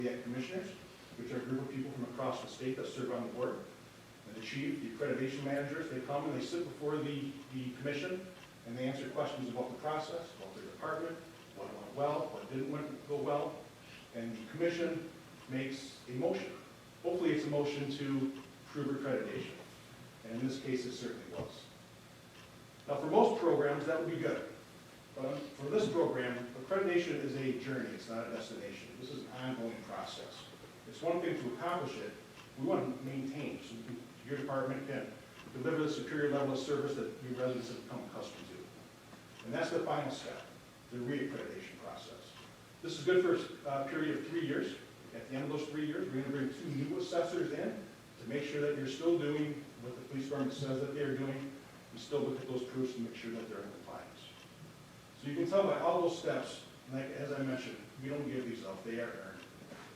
The commissioners, which are a group of people from across the state that serve on the board. And the chief, the accreditation managers, they come and they sit before the commission and they answer questions about the process, about their department, what went well, what didn't go well. And the commission makes a motion. Hopefully it's a motion to approve accreditation. And in this case, it certainly was. Now for most programs, that would be good. But for this program, accreditation is a journey, it's not a destination. This is an ongoing process. It's one thing to accomplish it, we want to maintain, so your department can deliver the superior level of service that your residents have become accustomed to. And that's the final step, the reaccreditation process. This is good for a period of 3 years. At the end of those 3 years, we're going to bring 2 new assessors in to make sure that you're still doing what the police department says that they're doing. We still look at those proofs and make sure that they're in compliance. So you can tell by all those steps, like as I mentioned, we don't give these up, they are earned.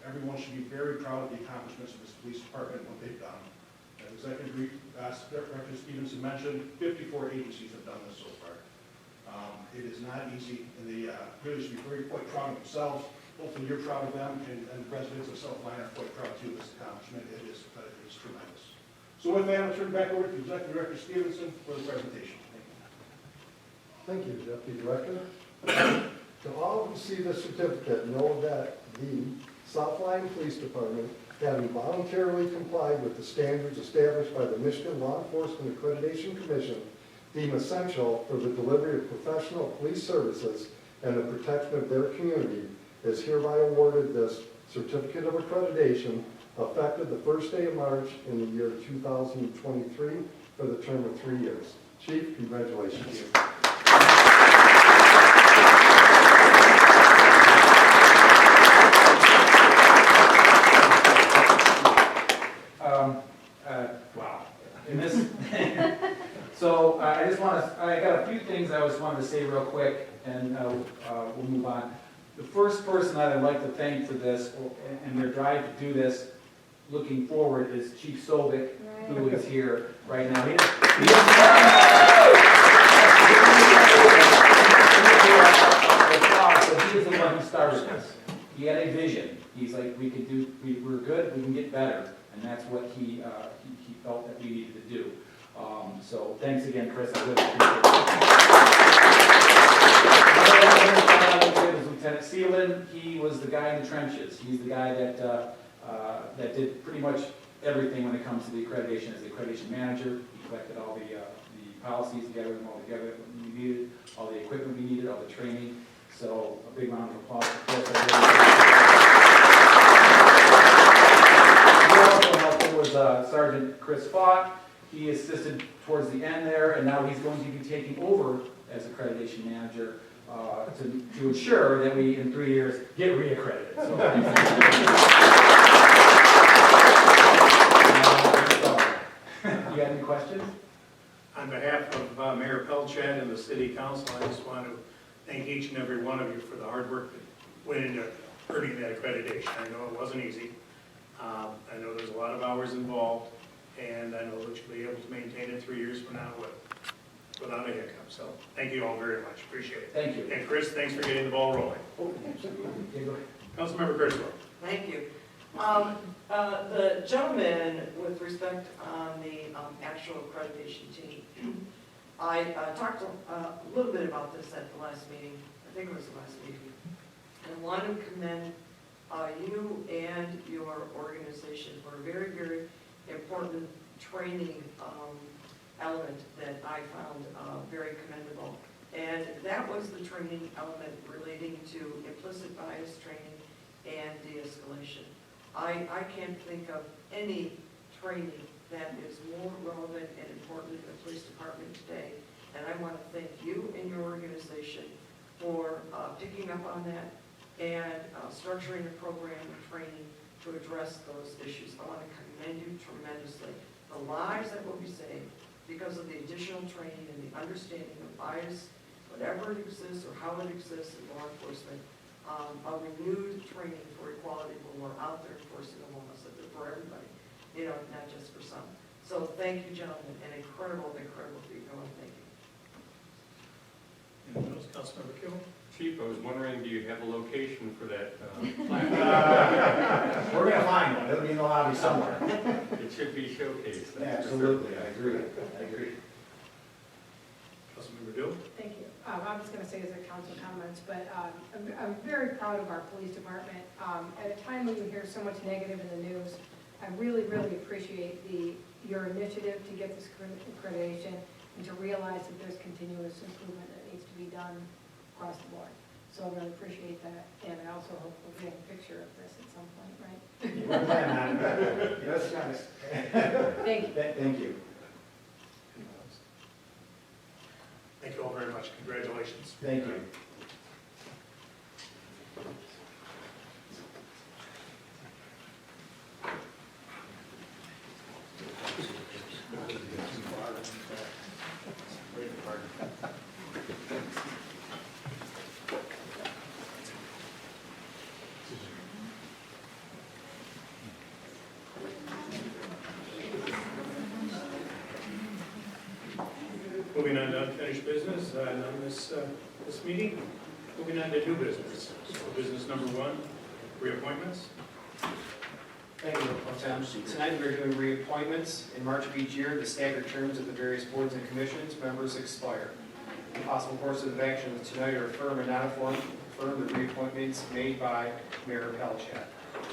Everyone should be very proud of the accomplishments of this police department and what they've done. As Executive Director Stevenson mentioned, 54 agencies have done this so far. It is not easy, and they really should be quite proud of themselves. Hopefully you're proud of them, and the residents of South Lyon are quite proud too of this accomplishment. It is tremendous. So with that, I'll turn it back over to Executive Director Stevenson for the presentation. Thank you, Deputy Director. To all who see this certificate, know that the South Lyon Police Department, having voluntarily complied with the standards established by the Michigan Law Enforcement Accreditation Commission, deem essential for the delivery of professional police services and the protection of their community, is hereby awarded this certificate of accreditation effective the first day of March in the year 2023 for the term of 3 years. Chief, congratulations. Wow. In this, so I got a few things I just wanted to say real quick, and we'll move on. The first person that I'd like to thank for this and their drive to do this, looking forward, is Chief Sovic, who is here right now. He is the one who started this. He had a vision. He's like, we're good, we can get better. And that's what he felt that we needed to do. So thanks again, Chris. I really appreciate it. Lieutenant Seelan, he was the guy in the trenches. He's the guy that did pretty much everything when it comes to the accreditation as the accreditation manager. He collected all the policies, gathered them all together when we needed, all the equipment we needed, all the training. So a big round of applause for Chris. Was Sergeant Chris Fott. He assisted towards the end there, and now he's going to be taking over as accreditation manager to ensure that we, in 3 years, get reaccredited. So, you got any questions? On behalf of Mayor Pelchat and the City Council, I just want to thank each and every one of you for the hard work that went into earning that accreditation. I know it wasn't easy. I know there's a lot of hours involved, and I know that you'll be able to maintain it 3 years from now without a hiccup. So thank you all very much. Appreciate it. Thank you. And Chris, thanks for getting the ball rolling. Councilmember Griswold. Thank you. The gentleman with respect on the actual accreditation team, I talked a little bit about this at the last meeting. I think it was the last meeting. And I want to commend you and your organization for a very, very important training element that I found very commendable. And that was the training element relating to implicit bias training and de-escalation. I can't think of any training that is more relevant and important to the police department today. And I want to thank you and your organization for picking up on that and structuring a program of training to address those issues. I want to commend you tremendously. The lives that will be saved because of the additional training and the understanding of bias, whatever it exists or how it exists in law enforcement, a renewed training for equality when we're out there enforcing the laws for everybody, not just for some. So thank you, gentlemen, and incredible feat going. Thank you. Anyone else? Councilmember Kimmel? Chief, I was wondering, do you have a location for that plaque? We're gonna find one, it'll be in the lobby somewhere. It should be showcased. that's for Absolutely, certain. I agree. Councilmember Dill? Thank you. I'm just going to say as a council comments, but I'm very proud of our police department. At a time when you hear so much negative in the news, I really, really appreciate your initiative to get this accreditation and to realize that there's continuous improvement that needs to be done across the board. So I really appreciate that, and I also hope we'll get a picture of this at some point, right? We're planning on it. Yes, guys. Thank you. Thank you. Thank you all very much. Congratulations. Thank you. Moving on to unfinished business, none this meeting. Moving on to new business. So business number 1, reappointments. Thank you, Tim. Tonight we're doing reappointments. In March of each year, the staggered terms of the various boards and commissions members expire. The possible courses of action tonight are affirm or not affirm the reappointments made by Mayor Pelchat.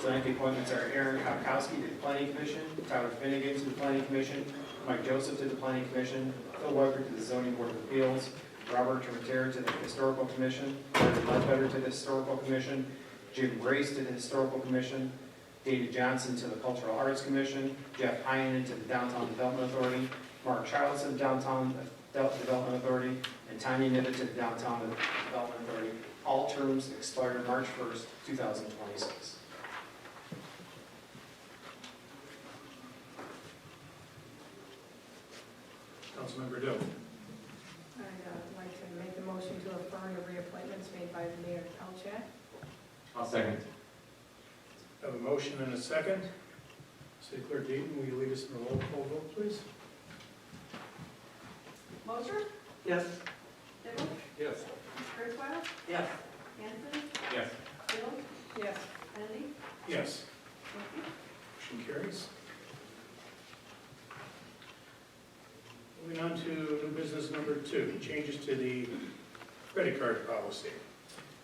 Tonight the appointments are Aaron Kopkowski to the Planning Commission, Tyler Finnegan to the Planning Commission, Mike Joseph to the Planning Commission, Phil Weber to the Zoning Board of Appeals, Robert Termatera to the Historical Commission, Larry Ledbetter to the Historical Commission, Jim Grace to the Historical Commission, David Johnson to the Cultural Arts Commission, Jeff Heinen to the Downtown Development Authority, Mark Childs to the Downtown Development Authority, and Tanya Nibbett to the Downtown Development Authority. All terms expire March 1st, 2026. Councilmember Dill. I'd like to make the motion to affirm the reappointments made by Mayor Pelchat. I'll second. Have a motion and a second. City Clerk Deaton, will you lead us in a roll call vote, please? Moser? Yes. Dibble? Yes. Kurzweil? Yes. Hanson? Yes. Bill? Yes. Kennedy? Yes. Thank you. Motion carries. Moving on to new business number 2, changes to the credit card policy.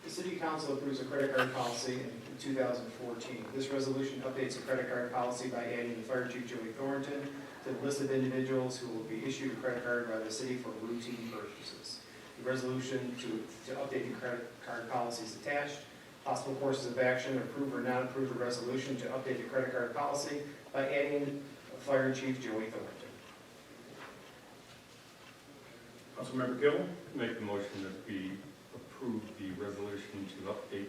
The City Council approves a credit card policy in 2014. This resolution updates the credit card policy by adding the Fire Chief Joey Thornton to the list of individuals who will be issued a credit card by the city for routine purchases. The resolution to update the credit card policy is attached. Possible courses of action: approve or not approve the resolution to update the credit card policy by adding Fire Chief Joey Thornton. Councilmember Gill. Make the motion that we approve the resolution to update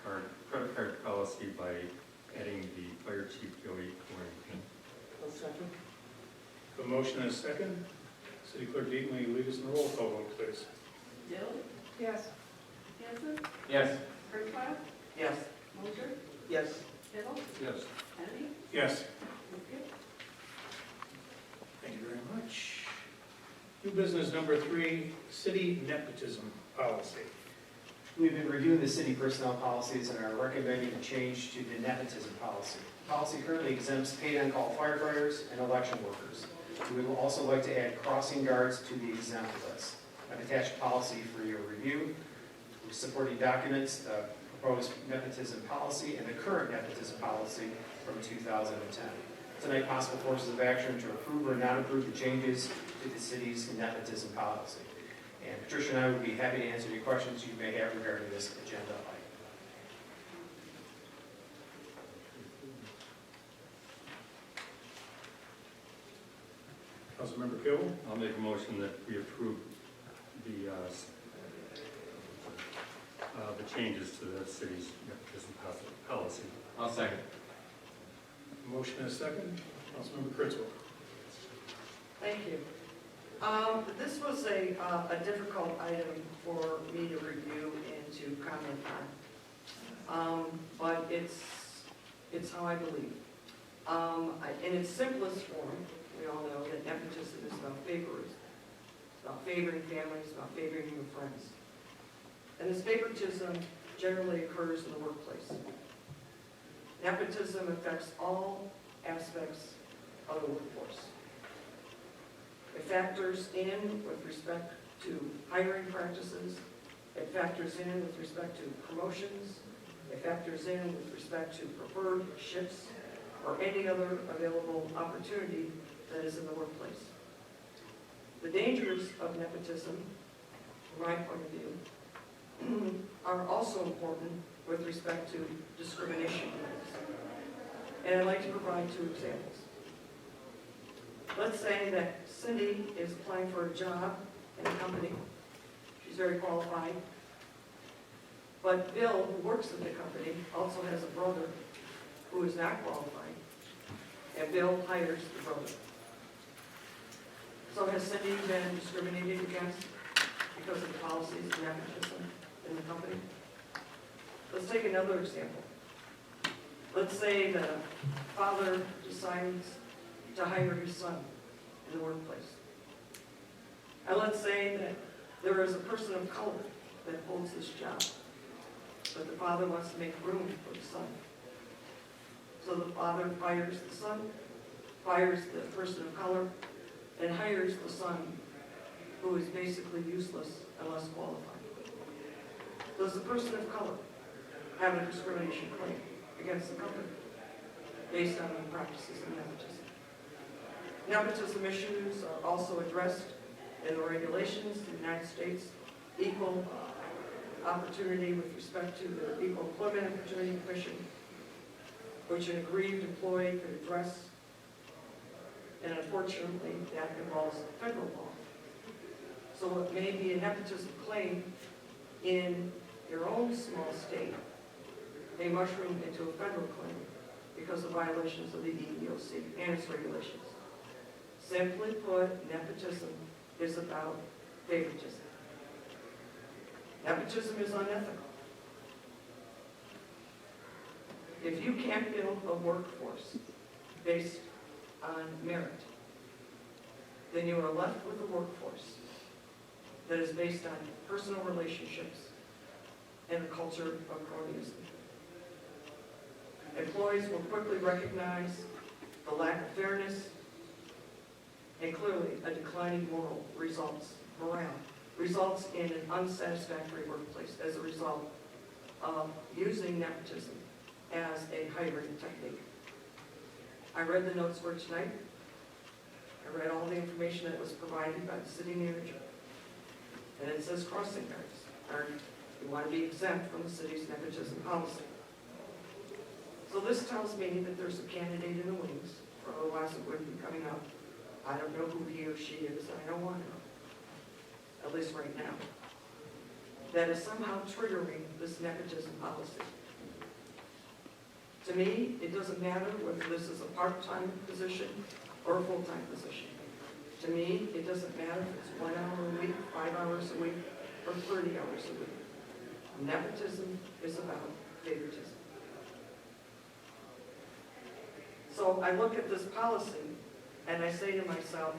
the credit card policy by adding the Fire Chief Joey Thornton. A motion and a second. City Clerk Deaton, will you lead us in a roll call vote, please? Dill? Yes. Hanson? Yes. Kurzweil? Yes. Moser? Yes. Dibble? Yes. Kennedy? Yes. Thank you. Thank you very much. New business number 3, city nepotism policy. We've been reviewing the city personnel policies and are recommending a change to the nepotism policy. The policy currently exempts paid-on-call firefighters and election workers. We would also like to add crossing guards to the exempt list. I've attached policy for your review. With supporting documents, the proposed nepotism policy and the current nepotism policy from 2010. Tonight, possible courses of action to approve or not approve the changes to the city's nepotism policy. And Patricia and I would be happy to answer any questions you may have regarding this agenda item. Councilmember Gill. I'll make a motion that we approve the changes to the city's nepotism policy. I'll second. Motion and a second. Councilmember Kurtzwell. Thank you. This was a difficult item for me to review and to comment on. But it's how I believe. In its simplest form, we all know that nepotism is about favoritism. It's about favoring families, it's about favoring your friends. And this favoritism generally occurs in the workplace. Nepotism affects all aspects of the workforce. It factors in with respect to hiring practices. It factors in with respect to promotions. It factors in with respect to preferred shifts or any other available opportunity that is in the workplace. The dangers of nepotism, from my point of view, are also important with respect to discrimination. And I'd like to provide two examples. Let's say that Cindy is applying for a job in a company. She's very qualified. But Bill, who works at the company, also has a brother who is not qualified. And Bill hires the brother. So has Cindy been discriminated against because of the policies of nepotism in the company? Let's take another example. Let's say that a father decides to hire his son in the workplace. And let's say that there is a person of color that holds this job, but the father wants to make room for the son. So the father fires the son, fires the person of color, and hires the son, who is basically useless unless qualified. Does the person of color have a discrimination claim against the company based on the practices of nepotism? Nepotism issues are also addressed in the regulations in the United States, equal opportunity with respect to the Equal Employment Opportunity Commission, which an aggrieved employee could address, and unfortunately, that involves federal law. So it may be a nepotism claim in your own small state, may mushroom into a federal claim because of violations of the EEOC and its regulations. Simply put, nepotism is about favoritism. Nepotism is unethical. If you can't build a workforce based on merit, then you are left with a workforce that is based on personal relationships and a culture of cronyism. Employees will quickly recognize the lack of fairness and clearly a declining morale results in an unsatisfactory workplace as a result of using nepotism as a hiring technique. I read the notes for tonight. I read all the information that was provided by the city manager. And it says crossing guards you want to be exempt from the city's nepotism policy. So this tells me that there's a candidate in the wings, or otherwise it wouldn't be coming up. I don't know who he or she is, and I don't want to know, at least right now, that is somehow triggering this nepotism policy. To me, it doesn't matter whether this is a part-time position or a full-time position. To me, it doesn't matter if it's 1 hour a week, 5 hours a week, or 30 hours a week. Nepotism is about favoritism. So I look at this policy and I say to myself,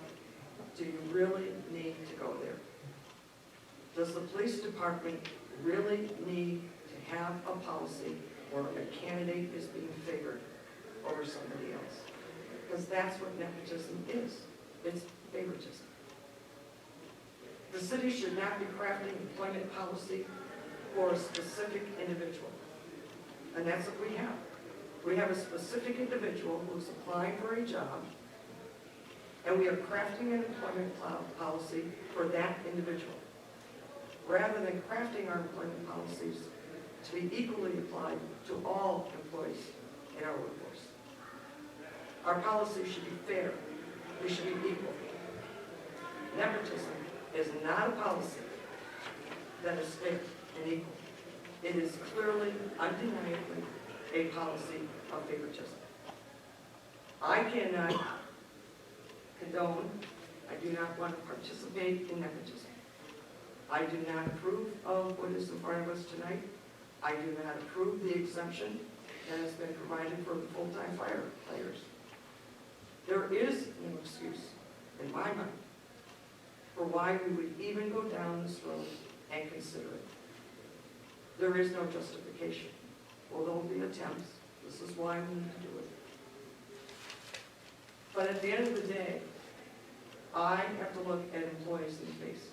do you really need to go there? Does the police department really need to have a policy where a candidate is being favored over somebody else? Because that's what nepotism is. It's favoritism. The city should not be crafting employment policy for a specific individual. And that's what we have. We have a specific individual who's applying for a job, and we are crafting an employment policy for that individual, rather than crafting our employment policies to be equally applied to all employees in our workforce. Our policy should be fair. We should be equal. Nepotism is not a policy that is fair and equal. It is clearly, undeniably, a policy of favoritism. I cannot condone, I do not want to participate in nepotism. I do not approve of what is in front of us tonight. I do not approve the exemption that has been provided for the full-time firefighters. There is no excuse, in my mind, for why we would even go down this road and consider it. there is no justification. Well, there will be attempts, this is why we need to do it. But at the end of the day, I have to look at employees in the face.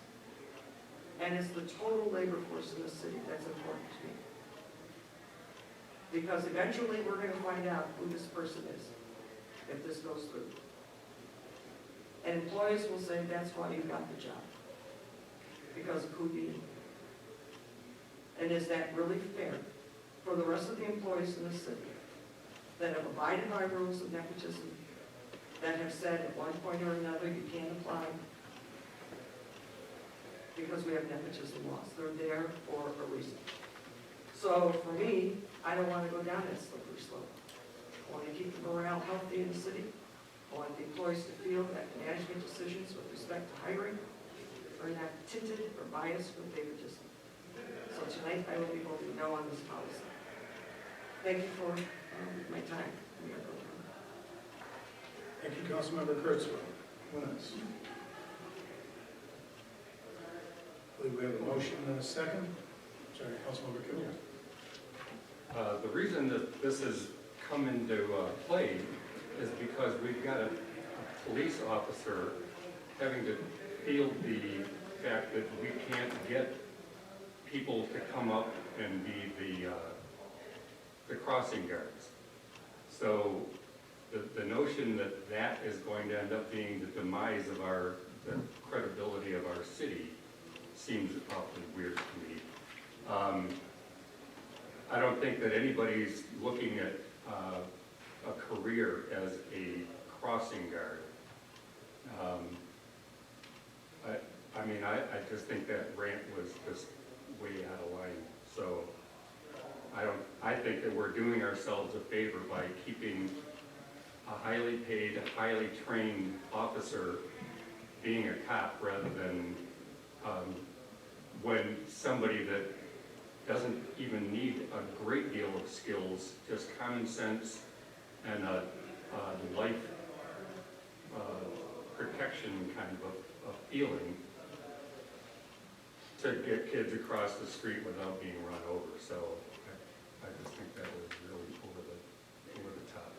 And it's the total labor force in the city that's important to me. Because eventually, we're gonna find out who this person is, if this goes through. And employees will say, that's why you got the job, because of who you knew. And is that really fair for the rest of the employees in the city that have abided by rules of nepotism, that have said at one point or another you can't apply because we have nepotism laws? They're there for a reason. So for me, I don't want to go down that slippery slope. I want to keep the morale healthy in the city. I want the employees to feel that management decisions with respect to hiring are not tinted or biased with favoritism. So tonight, I will be voting no on this policy. Thank you for my time. Thank you, Councilmember Kurtzman. Winners. I believe we have a motion and a second. Sorry, Councilmember Killian. The reason that this has come into play is because we've got a police officer having to field the fact that we can't get people to come up and be the crossing guards. So the notion that that is going to end up being the demise of the credibility of our city seems awfully weird to me. I don't think that anybody's looking at a career as a crossing guard. I just think that rant was just way out of line. So I think that we're doing ourselves a favor by keeping a highly paid, highly trained officer being a cop rather than when somebody that doesn't even need a great deal of skills, just common sense and a life protection kind of a feeling to get kids across the street without being run over. So I just think that was really over the top.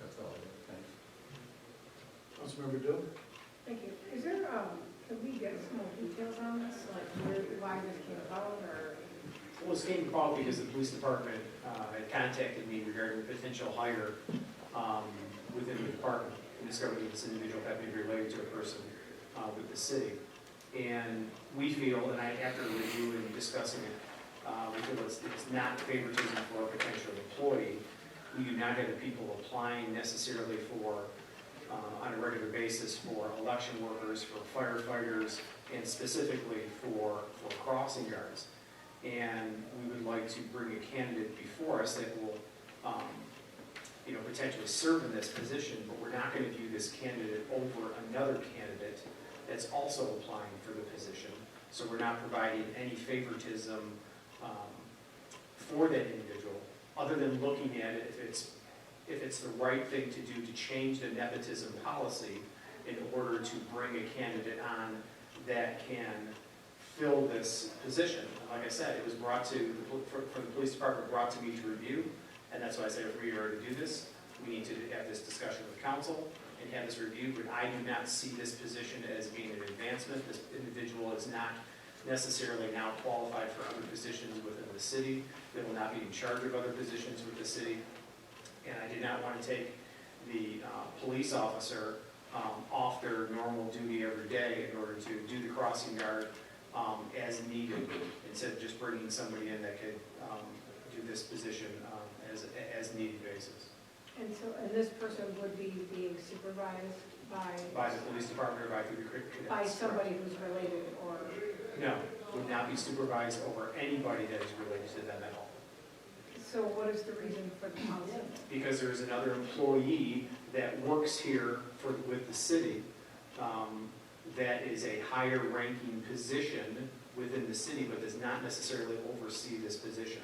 That's all I have. Thanks. Councilmember Dill? Thank you. Is there, can we get some more details on this, like why this came about, or? Well, this came about because the police department had contacted me regarding a potential hire within the department, and discovered that this individual happened to be related to a person with the city. And we feel, and after review and discussing it, we feel it's not favoritism for a potential employee. We do not have the people applying necessarily for, on a regular basis, for election workers, for firefighters, and specifically for crossing guards. And we would like to bring a candidate before us that will, potentially serve in this position, but we're not going to view this candidate over another candidate that's also applying for the position. So we're not providing any favoritism for that individual, other than looking at it if it's the right thing to do to change the nepotism policy in order to bring a candidate on that can fill this position. Like I said, it was brought to, for the police department, brought to me to review, and that's why I said if we are to do this, we need to have this discussion with council and have this reviewed, but I do not see this position as being an advancement. This individual is not necessarily now qualified for other positions within the city. They will not be in charge of other positions with the city. And I did not want to take the police officer off their normal duty every day in order to do the crossing guard as needed, instead of just bringing somebody in that could do this position as needed basis. And so, and this person would be being supervised By the police department or by the cadets. by somebody who's related, or? No, would not be supervised over anybody that is related to them at all. So what is the reason for the policy? Because there's another employee that works here with the city that is a higher ranking position within the city, but does not necessarily oversee this position.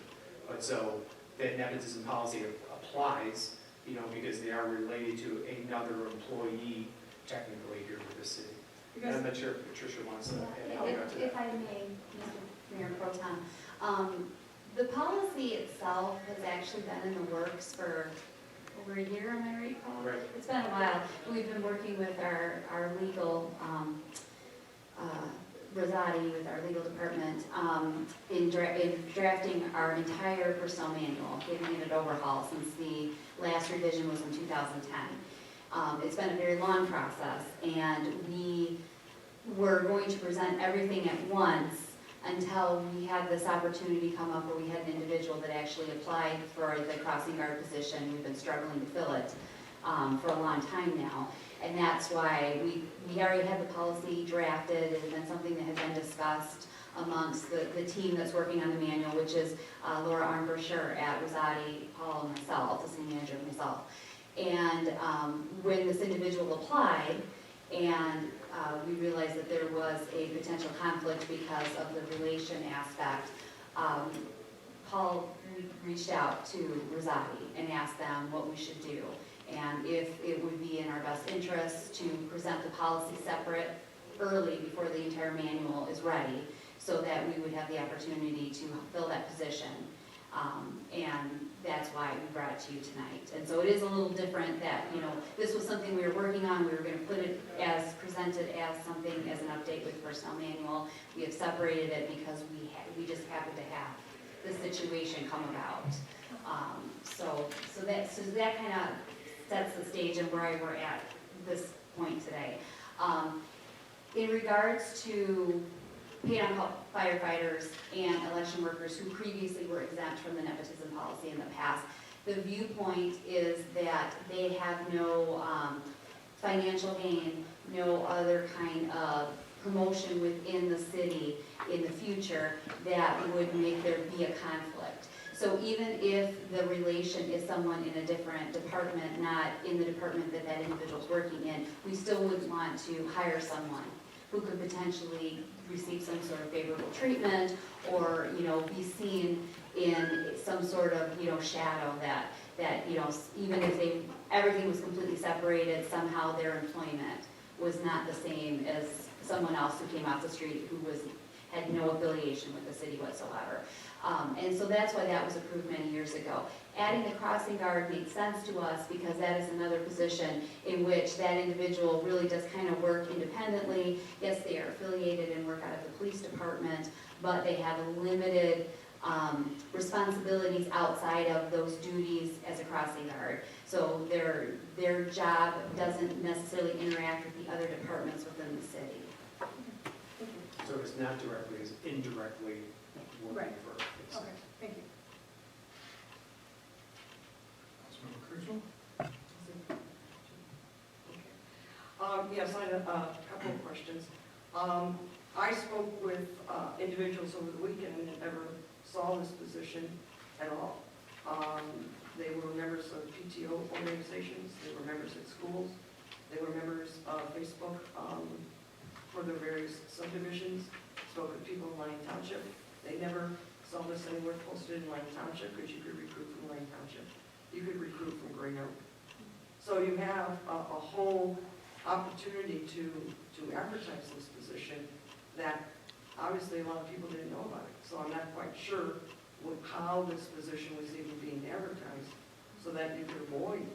But so that nepotism policy applies, because they are related to another employee technically here with the city. And I'm not sure if Patricia wants to add anything to that. If I may, Mr. Mayor Pro Tem, The policy itself has actually been in the works for over a year, am I right, Paul? Right. It's been a while. We've been working with our legal, Rosati, with our legal department, in drafting our entire personnel manual, giving it an overhaul since the last revision was in 2010. It's been a very long process, and we were going to present everything at once until we had this opportunity come up where we had an individual that actually applied for the crossing guard position. We've been struggling to fill it for a long time now. And that's why we already had the policy drafted. It has been something that has been discussed amongst the team that's working on the manual, which is Laura Armbruster at Rosati, Paul, and myself, the city manager and myself. And when this individual applied, and we realized that there was a potential conflict because of the relation aspect, Paul reached out to Rosati and asked them what we should do, and if it would be in our best interest to present the policy separate early before the entire manual is ready, so that we would have the opportunity to fill that position. And that's why we brought it to you tonight. And so it is a little different that, this was something we were working on. We were going to put it as presented as something, as an update with personnel manual. We have separated it because we just happened to have the situation come about. So that kind of sets the stage and where we're at this point today. In regards to paid-on-call firefighters and election workers who previously were exempt from the nepotism policy in the past, the viewpoint is that they have no financial gain, no other kind of promotion within the city in the future that would make there be a conflict. So even if the relation is someone in a different department, not in the department that that individual's working in, we still would want to hire someone who could potentially receive some sort of favorable treatment, or, be seen in some sort of, shadow that, even if everything was completely separated, somehow their employment was not the same as someone else who came off the street who had no affiliation with the city whatsoever. And so that's why that was approved many years ago. Adding the crossing guard made sense to us because that is another position in which that individual really does kind of work independently. Yes, they are affiliated and work out of the police department, but they have limited responsibilities outside of those duties as a crossing guard. So their job doesn't necessarily interact with the other departments within the city. So it's not directly, it's indirectly working Right. for. Okay, thank you. Councilmember Cruiser? Yes, I had a couple of questions. I spoke with individuals over the weekend that never saw this position at all. They were members of PTO organizations, they were members at schools, they were members of Facebook for their various subdivisions, spoke with people in Lyon Township. They never saw this anywhere posted in Lyon Township because you could recruit from Lyon Township. You could recruit from Gray Oak. So you have a whole opportunity to advertise this position that obviously a lot of people didn't know about it. So I'm not quite sure how this position was even being advertised so that you could avoid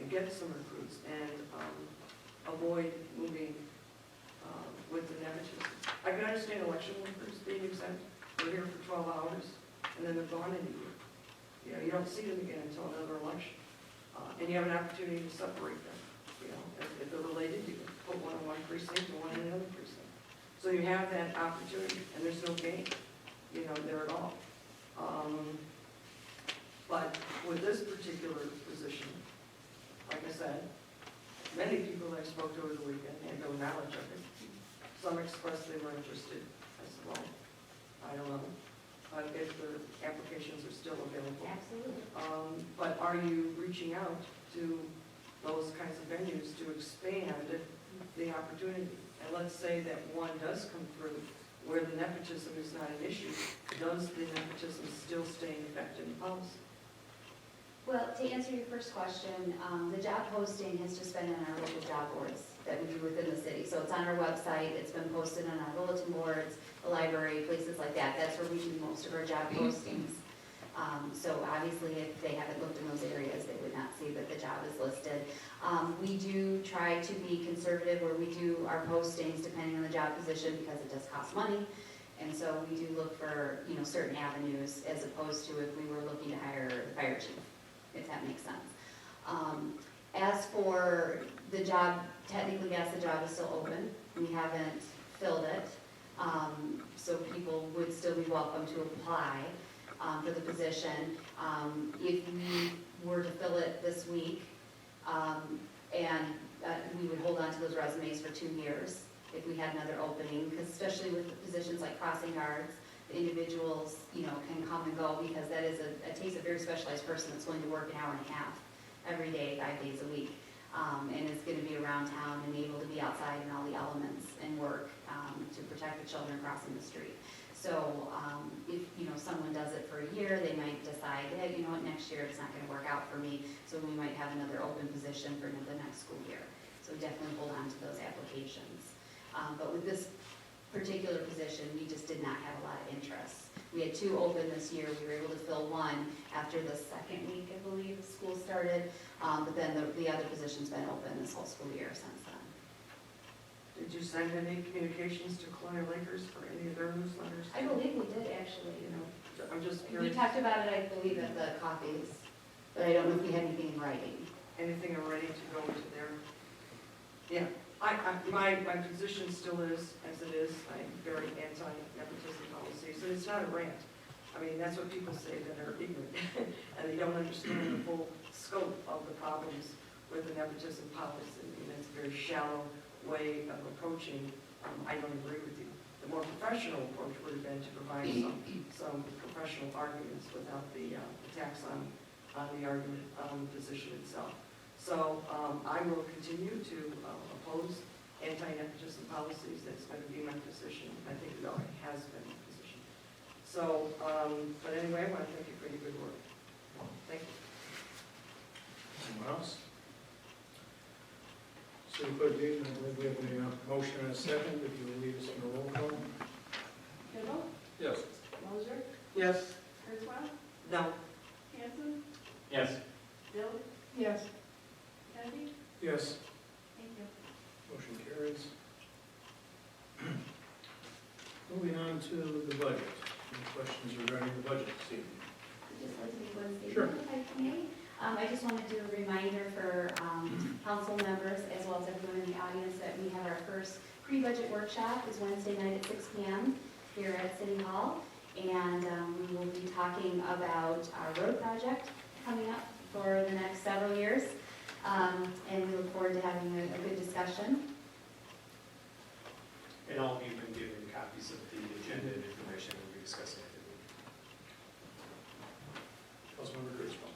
and get some recruits and avoid moving with the nepotism. I can understand election workers being exempt. They're here for 12 hours and then they're gone in a year. You don't see them again until another election. And you have an opportunity to separate them. If they're related, you can put one in one precinct and one in another precinct. So you have that opportunity, and there's no gain, there at all. But with this particular position, like I said, many people that I spoke to over the weekend had no knowledge of it. Some expressed they were interested. I said, well, I don't know if the applications are still available. Absolutely. But are you reaching out to those kinds of venues to expand the opportunity? And let's say that one does come through where the nepotism is not an issue, does the nepotism still stay in effect in the policy? Well, to answer your first question, the job posting has just been in our local job boards that we do within the city. So it's on our website, it's been posted on our bulletin boards, the library, places like that. That's where we do most of our job postings. So obviously, if they haven't looked in those areas, they would not see that the job is listed. We do try to be conservative where we do our postings depending on the job position because it does cost money. And so we do look for, you know, certain avenues as opposed to if we were looking to hire the fire chief, if that makes sense. As for the job, technically, yes, the job is still open. We haven't filled it. So people would still be welcome to apply for the position. If we were to fill it this week, and we would hold on to those resumes for 2 years if we had another opening, because especially with the positions like crossing guards, the individuals, you know, can come and go because that is it takes a very specialized person that's willing to work an hour and a half every day, 5 days a week, and is going to be around town and able to be outside in all the elements and work to protect the children crossing the street. So if, you know, someone does it for a year, they might decide, hey, you know what, next year it's not going to work out for me, so we might have another open position for the next school year. So definitely hold on to those applications. But with this particular position, we just did not have a lot of interest. We had 2 open this year. We were able to fill 1 after the 2nd week, I believe, school started. But then the other position's been open this whole school year since then. Did you send any communications to Colonial Lakers for any of their newsletters? I believe we did, actually. You know, I'm just We curious, talked about it, I believe, at the coffees, but I don't know if we had anything in writing. anything already to go into there? Yeah, my position still is as it is. I'm very anti-nepotism policies, and it's not a rant. I mean, that's what people say that are ignorant, and they don't understand the full scope of the problems with the nepotism policy. And it's a very shallow way of approaching. I don't agree with you. The more professional approach would have been to provide some professional arguments without the attacks on the argument position itself. So I will continue to oppose anti-nepotism policies. That's going to be my position. I think it already has been my position. So, but anyway, I want to thank you for your good work. Thank you. Anyone else? City Clerk Deaton, I believe we have a motion and a second. If you will lead us in a roll call. Kendall? Yes. Moser? Yes. Kurzweil? No. Hanson? Yes. Bill? Yes. Kennedy? Yes. Thank you. Motion carries. Moving on to the budget. Any questions regarding the budget this evening? I'd just like to make one Sure. statement, if I may. I just want to do a reminder for council members as well as everyone in the audience that we have our first pre-budget workshop is Wednesday night at 6 p.m. here at City Hall. And we will be talking about our road project coming up for the next several years. And we look forward to having a good discussion. And all of you have been given copies of the agenda and information we'll be discussing at the meeting. Councilmember Kurzweil.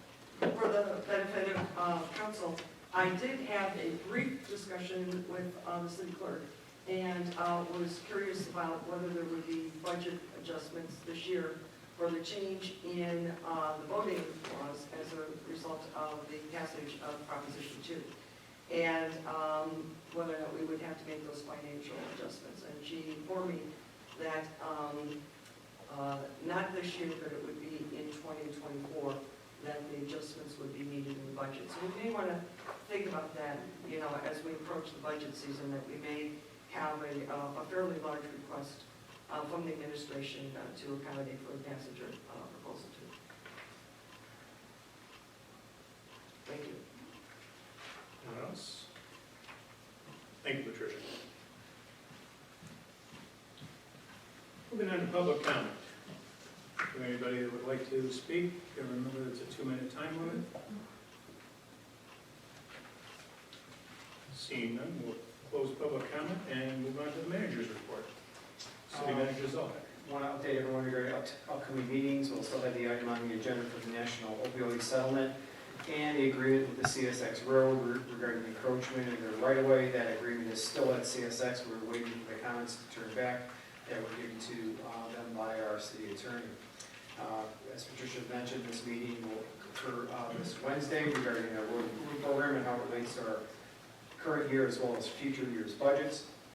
For the benefit of council, I did have a brief discussion with the city clerk and was curious about whether there would be budget adjustments this year for the change in the voting laws as a result of the passage of Proposition 2. And whether or not we would have to make those financial adjustments. And she informed me that not this year, but it would be in 2024 that the adjustments would be needed in the budget. So we may want to think about that, you know, as we approach the budget season, that we may have a fairly large request from the administration to accommodate for the passage of Proposal 2. Thank you. Anyone else? Thank you, Patricia. Moving on to public comment. Is there anybody that would like to speak? Remember, it's a 2-minute time limit. Seeing none, we'll close public comment and move on to the manager's report. City Manager Zalbeck. Want to update everyone regarding upcoming meetings. We'll still have the item on the agenda for the National Opioid Settlement and the agreement with the CSX Road regarding the encroachment in their right-of-way. That agreement is still at CSX. We're waiting for the comments to turn back that were given to them by our city attorney. As Patricia mentioned, this meeting will occur this Wednesday regarding our road improvement program and how it relates to our current year as well as future years' budgets.